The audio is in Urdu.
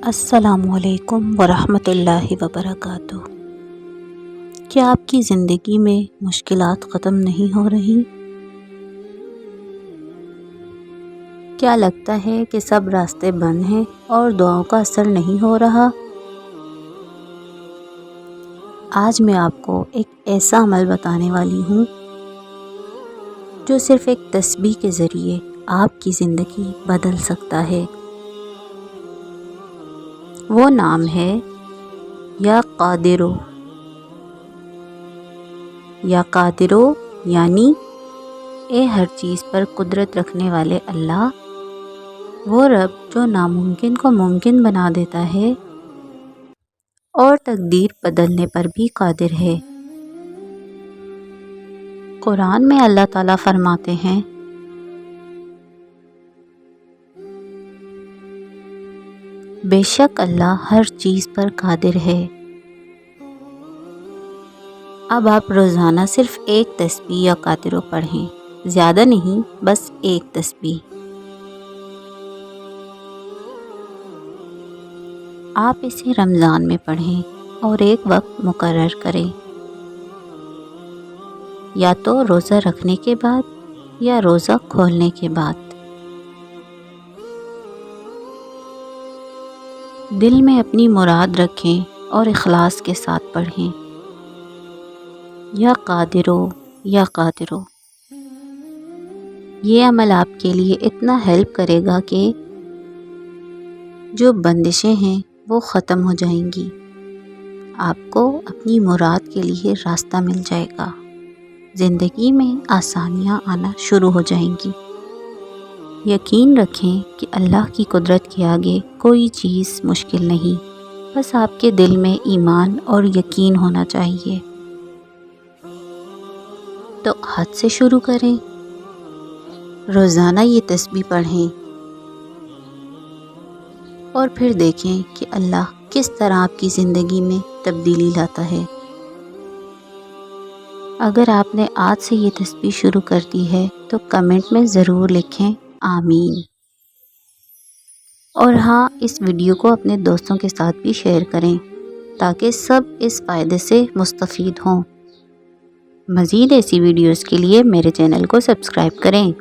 السلام علیکم ورحمۃ اللہ وبرکاتہ۔ کیا آپ کی زندگی میں مشکلات ختم نہیں ہو رہی؟ کیا لگتا ہے کہ سب راستے بند ہیں اور دعاؤں کا اثر نہیں ہو رہا؟ آج میں آپ کو ایک ایسا عمل بتانے والی ہوں جو صرف ایک تسبیح کے ذریعے آپ کی زندگی بدل سکتا ہے۔ وہ نام ہے یا قادرو۔ یا قادرو یعنی اے ہر چیز پر قدرت رکھنے والے اللہ، وہ رب جو ناممکن کو ممکن بنا دیتا ہے اور تقدیر بدلنے پر بھی قادر ہے۔ قرآن میں اللہ تعالیٰ فرماتے ہیں، بے شک اللہ ہر چیز پر قادر ہے۔ اب آپ روزانہ صرف ایک تسبیح یا قادرو پڑھیں، زیادہ نہیں، بس ایک تسبیح۔ آپ اسے رمضان میں پڑھیں اور ایک وقت مقرر کریں، یا تو روزہ رکھنے کے بعد یا روزہ کھولنے کے بعد۔ دل میں اپنی مراد رکھیں اور اخلاص کے ساتھ پڑھیں، یا قادرو یا قادرو۔ یہ عمل آپ کے لیے اتنا ہیلپ کرے گا کہ جو بندشیں ہیں وہ ختم ہو جائیں گی، آپ کو اپنی مراد کے لیے راستہ مل جائے گا، زندگی میں آسانیاں آنا شروع ہو جائیں گی۔ یقین رکھیں کہ اللہ کی قدرت کے آگے کوئی چیز مشکل نہیں، بس آپ کے دل میں ایمان اور یقین ہونا چاہیے۔ تو آج سے شروع کریں، روزانہ یہ تسبیح پڑھیں اور پھر دیکھیں کہ اللہ کس طرح آپ کی زندگی میں تبدیلی لاتا ہے۔ اگر آپ نے آج سے یہ تسبیح شروع کر دی ہے تو کمنٹ میں ضرور لکھیں آمین، اور ہاں، اس ویڈیو کو اپنے دوستوں کے ساتھ بھی شیئر کریں تاکہ سب اس فائدے سے مستفید ہوں۔ مزید ایسی ویڈیوز کے لیے میرے چینل کو سبسکرائب کریں۔